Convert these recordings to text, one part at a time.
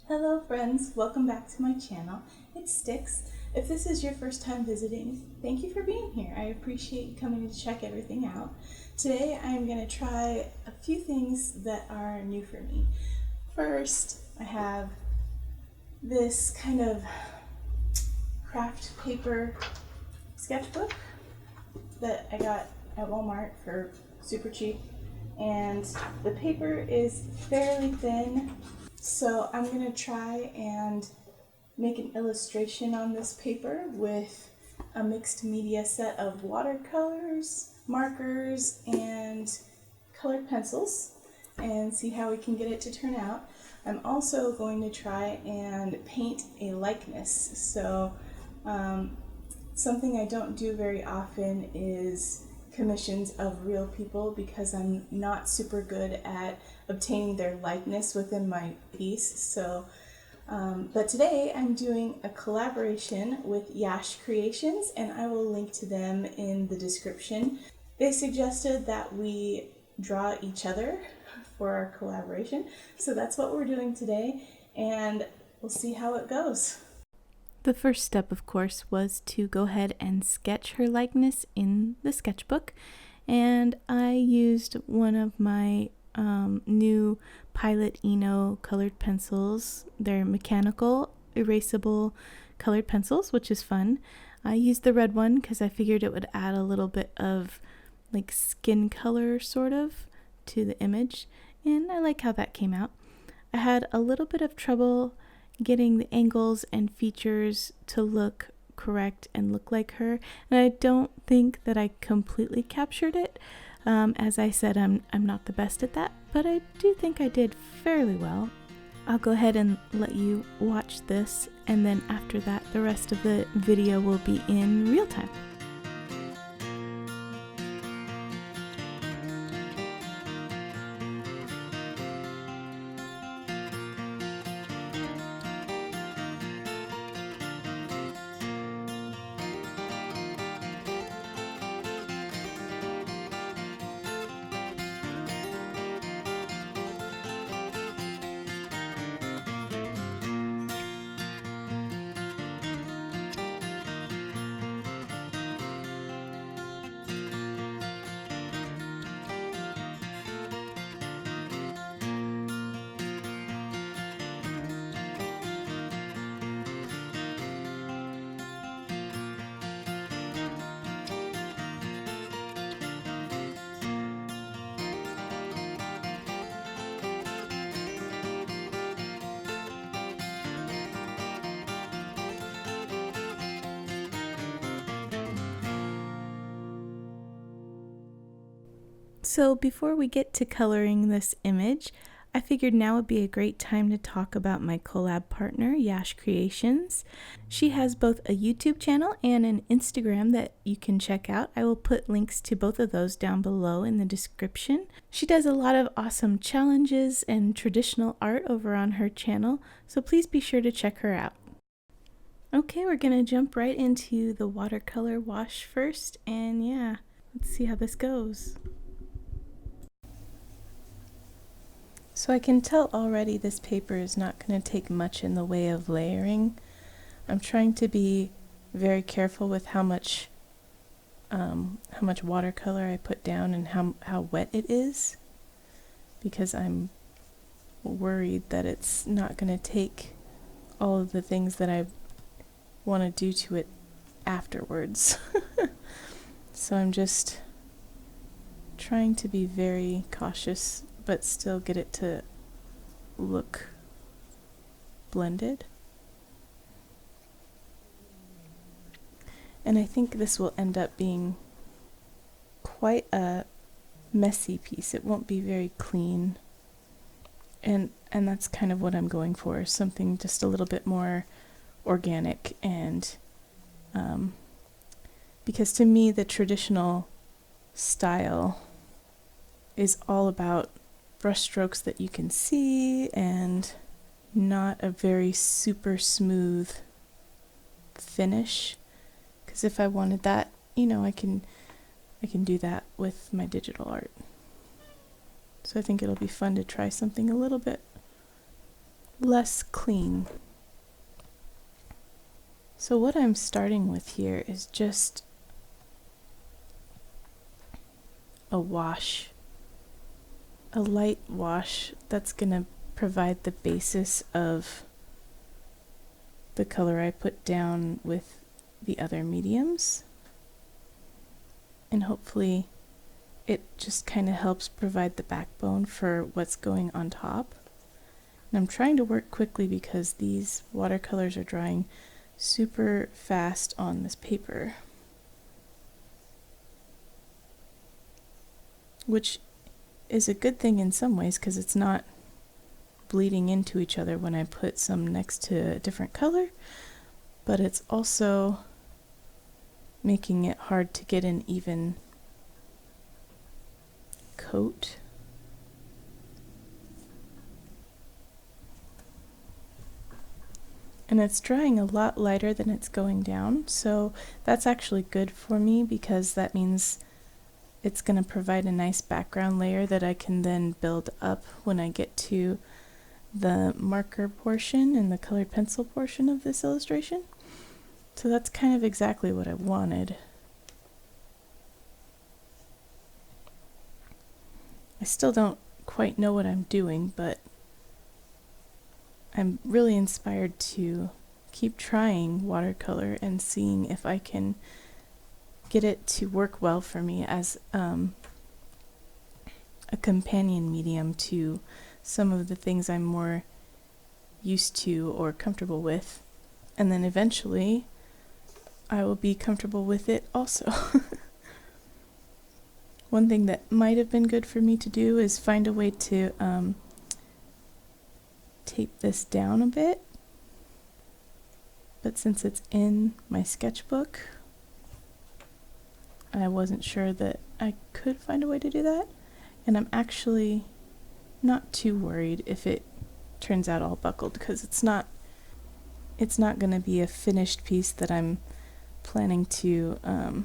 Hello friends, welcome back to my channel. It's Sticks. If this is your first time visiting, thank you for being here. I appreciate you coming to check everything out. Today I'm going to try a few things that are new for me. First, I have this kind of craft paper sketchbook that I got at Walmart for super cheap, and the paper is fairly thin. So I'm going to try and make an illustration on this paper with a mixed media set of watercolors, markers, and colored pencils and see how we can get it to turn out. I'm also going to try and paint a likeness. So something I don't do very often is commissions of real people because I'm not super good at obtaining their likeness within my piece. So, but today I'm doing a collaboration with Yash Creations, and I will link to them in the description. They suggested that we draw each other for our collaboration, so that's what we're doing today, and we'll see how it goes. The first step, of course, was to go ahead and sketch her likeness in the sketchbook, and I used one of my new Pilot Eno colored pencils. They're mechanical, erasable colored pencils, which is fun. I used the red one because I figured it would add a little bit of like skin color sort of to the image, and I like how that came out. I had a little bit of trouble getting the angles and features to look correct and look like her, and I don't think that I completely captured it. As I said, I'm not the best at that, but I do think I did fairly well. I'll go ahead and let you watch this, and then after that the rest of the video will be in real time. So before we get to coloring this image, I figured now would be a great time to talk about my collab partner, Yash Creations. She has both a YouTube channel and an Instagram that you can check out. I will put links to both of those down below in the description. She does a lot of awesome challenges and traditional art over on her channel, so please be sure to check her out. Okay, we're gonna jump right into the watercolor wash first, and yeah, let's see how this goes. So I can tell already this paper is not going to take much in the way of layering. I'm trying to be very careful with how much watercolor I put down and how wet it is, because I'm worried that it's not going to take all of the things that I want to do to it afterwards. So I'm just trying to be very cautious but still get it to look blended. And I think this will end up being quite a messy piece. It won't be very clean. And that's kind of what I'm going for, something just a little bit more organic, and because to me the traditional style is all about brush strokes that you can see and not a very super smooth finish, because if I wanted that, you know, I can do that with my digital art. So I think it'll be fun to try something a little bit less clean. So what I'm starting with here is just a wash, a light wash that's going to provide the basis of the color I put down with the other mediums. And hopefully it just kind of helps provide the backbone for what's going on top. And I'm trying to work quickly because these watercolors are drying super fast on this paper, which is a good thing in some ways because it's not bleeding into each other when I put some next to a different color, but it's also making it hard to get an even coat. And it's drying a lot lighter than it's going down, so that's actually good for me because that means it's going to provide a nice background layer that I can then build up when I get to the marker portion and the colored pencil portion of this illustration. So that's kind of exactly what I wanted. I still don't quite know what I'm doing, but I'm really inspired to keep trying watercolor and seeing if I can get it to work well for me as a companion medium to some of the things I'm more used to or comfortable with. And then eventually I will be comfortable with it also. One thing that might have been good for me to do is find a way to tape this down a bit, but since it's in my sketchbook, I wasn't sure that I could find a way to do that, and I'm actually not too worried if it turns out all buckled because it's not going to be a finished piece that I'm planning to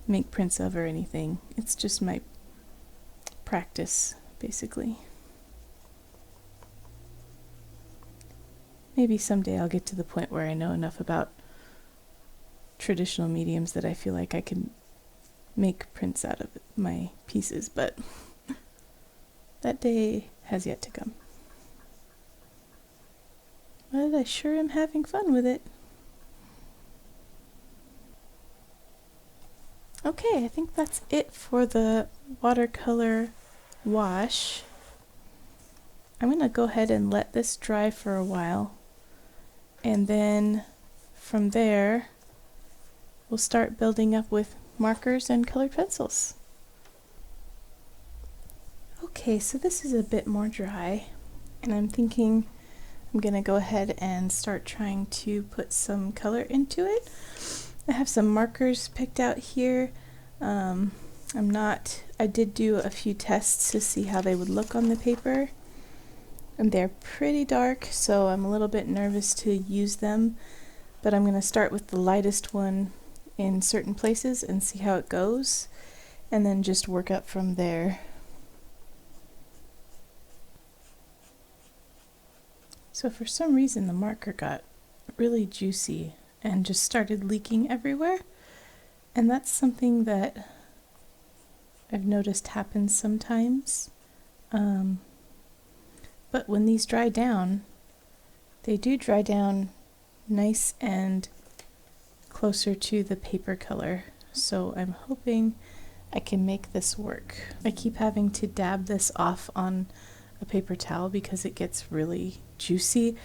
make prints of or anything. It's just my practice, basically. Maybe someday I'll get to the point where I know enough about traditional mediums that I feel like I can make prints out of my pieces, but that day has yet to come. But I sure am having fun with it. Okay, I think that's it for the watercolor wash. I'm going to go ahead and let this dry for a while, and then from there we'll start building up with markers and colored pencils. Okay, so this is a bit more dry, and I'm thinking I'm going to go ahead and start trying to put some color into it. I have some markers picked out here. I did do a few tests to see how they would look on the paper, and they're pretty dark, so I'm a little bit nervous to use them, but I'm going to start with the lightest one in certain places and see how it goes, and then just work up from there. So for some reason the marker got really juicy and just started leaking everywhere, and that's something that I've noticed happens sometimes. But when these dry down, they do dry down nice and closer to the paper color, so I'm hoping I can make this work. I keep having to dab this off on a paper towel because it gets really juicy.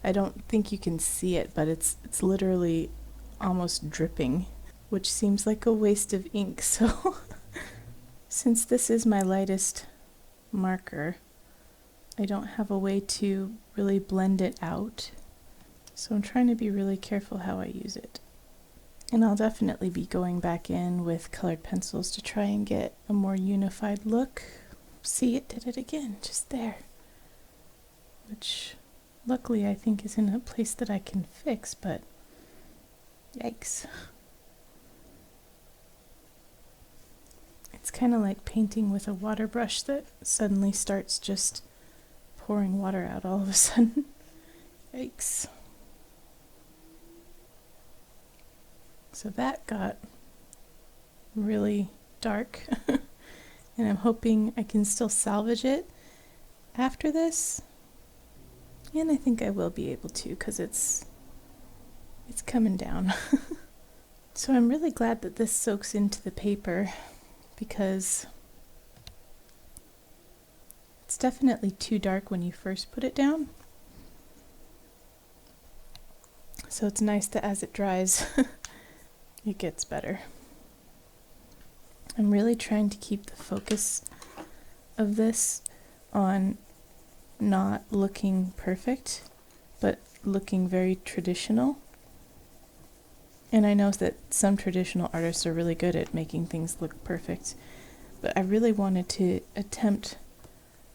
I don't think you can see it, but it's literally almost dripping, which seems like a waste of ink. So since this is my lightest marker, I don't have a way to really blend it out, so I'm trying to be really careful how I use it. And I'll definitely be going back in with colored pencils to try and get a more unified look. See, it did it again, just there. Which, luckily, I think is in a place that I can fix, but yikes. It's kind of like painting with a water brush that suddenly starts just pouring water out all of a sudden. Yikes. So that got really dark, and I'm hoping I can still salvage it after this. And I think I will be able to, because it's coming down. So I'm really glad that this soaks into the paper, because it's definitely too dark when you first put it down. So it's nice that as it dries, it gets better. I'm really trying to keep the focus of this on not looking perfect, but looking very traditional. And I know that some traditional artists are really good at making things look perfect, but I really wanted to attempt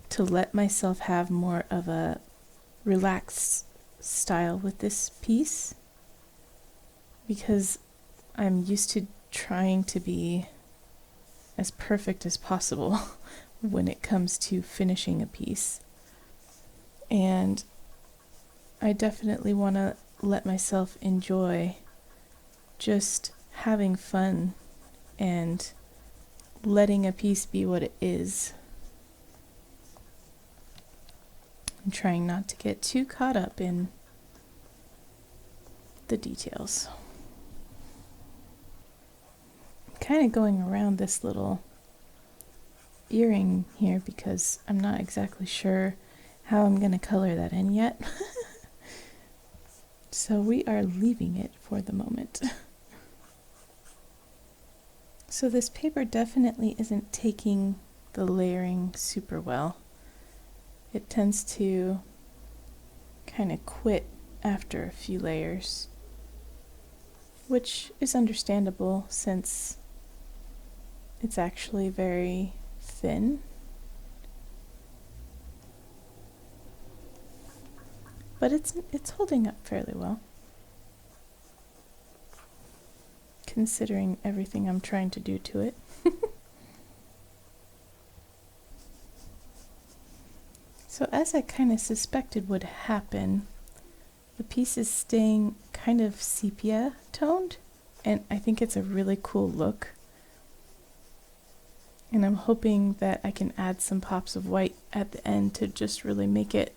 to let myself have more of a relaxed style with this piece, because I'm used to trying to be as perfect as possible when it comes to finishing a piece. And I definitely want to let myself enjoy just having fun and letting a piece be what it is. I'm trying not to get too caught up in the details. I'm kind of going around this little earring here because I'm not exactly sure how I'm going to color that in yet. So we are leaving it for the moment. So this paper definitely isn't taking the layering super well. It tends to kind of quit after a few layers, which is understandable since it's actually very thin. But it's holding up fairly well, considering everything I'm trying to do to it. So as I kind of suspected would happen, the piece is staying kind of sepia toned, and I think it's a really cool look. And I'm hoping that I can add some pops of white at the end to just really make it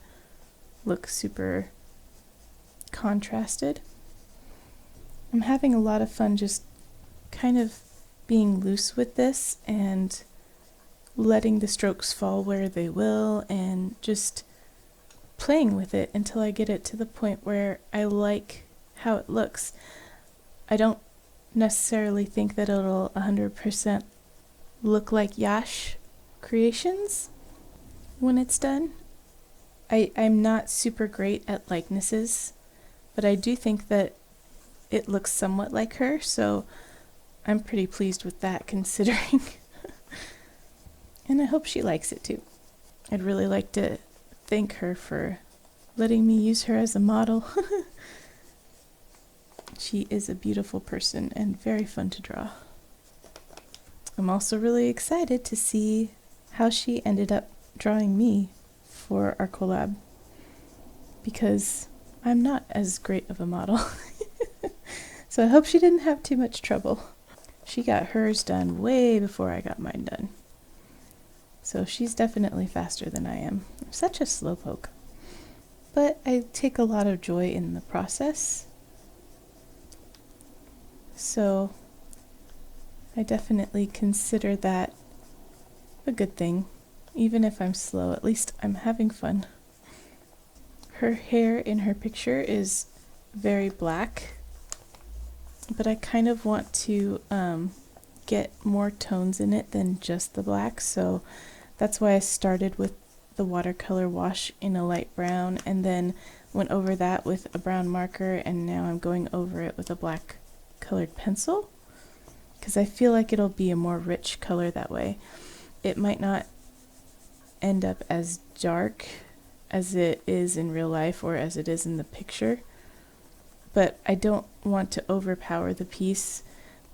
look super contrasted. I'm having a lot of fun just kind of being loose with this and letting the strokes fall where they will, and just playing with it until I get it to the point where I like how it looks. I don't necessarily think that it'll 100% look like Yash creations when it's done. I'm not super great at likenesses, but I do think that it looks somewhat like her, so I'm pretty pleased with that considering. And I hope she likes it too. I'd really like to thank her for letting me use her as a model. She is a beautiful person and very fun to draw. I'm also really excited to see how she ended up drawing me for our collab, because I'm not as great of a model. So I hope she didn't have too much trouble. She got hers done way before I got mine done. So she's definitely faster than I am. I'm such a slowpoke. But I take a lot of joy in the process. So I definitely consider that a good thing. Even if I'm slow, at least I'm having fun. Her hair in her picture is very black, but I kind of want to get more tones in it than just the black, so that's why I started with the watercolor wash in a light brown and then went over that with a brown marker, and now I'm going over it with a black colored pencil because I feel like it'll be a more rich color that way. It might not end up as dark as it is in real life or as it is in the picture, but I don't want to overpower the piece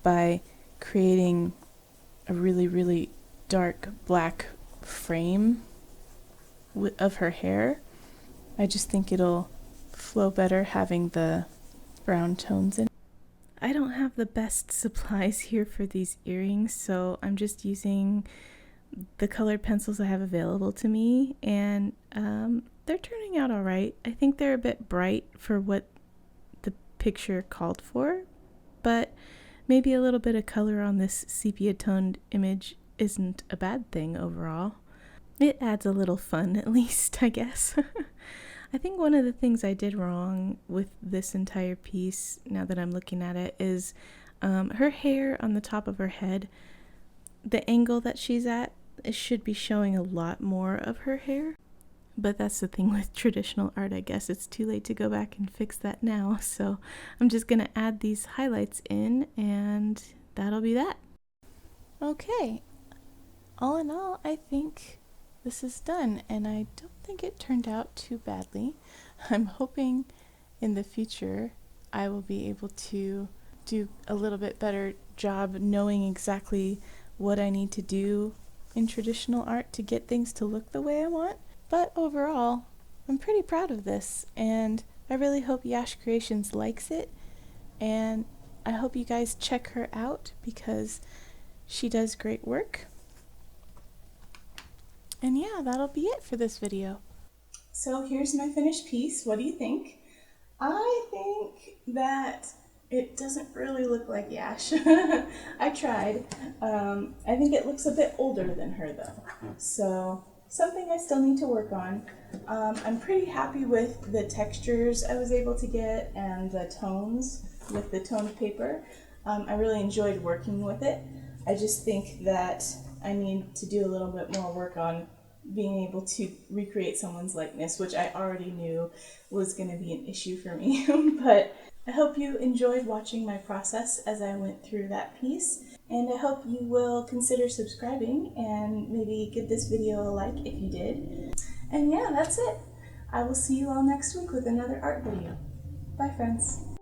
by creating a really, really dark black frame of her hair. I just think it'll flow better having the brown tones in. I don't have the best supplies here for these earrings, so I'm just using the colored pencils I have available to me, and they're turning out all right. I think they're a bit bright for what the picture called for, but maybe a little bit of color on this sepia toned image isn't a bad thing overall. It adds a little fun, at least, I guess. I think one of the things I did wrong with this entire piece, now that I'm looking at it, is her hair on the top of her head. The angle that she's at, it should be showing a lot more of her hair. But that's the thing with traditional art, I guess. It's too late to go back and fix that now. So I'm just going to add these highlights in, and that'll be that. Okay. All in all, I think this is done, and I don't think it turned out too badly. I'm hoping in the future I will be able to do a little bit better job knowing exactly what I need to do in traditional art to get things to look the way I want. But overall, I'm pretty proud of this, and I really hope Yash Creations likes it, and I hope you guys check her out because she does great work. And yeah, that'll be it for this video. So here's my finished piece. What do you think? I think that it doesn't really look like Yash. I tried. I think it looks a bit older than her though. So something I still need to work on. I'm pretty happy with the textures I was able to get and the tones with the toned paper. I really enjoyed working with it. I just think that I need to do a little bit more work on being able to recreate someone's likeness, which I already knew was going to be an issue for me. But I hope you enjoyed watching my process as I went through that piece, and I hope you will consider subscribing and maybe give this video a like if you did. And yeah, that's it. I will see you all next week with another art video. Bye, friends.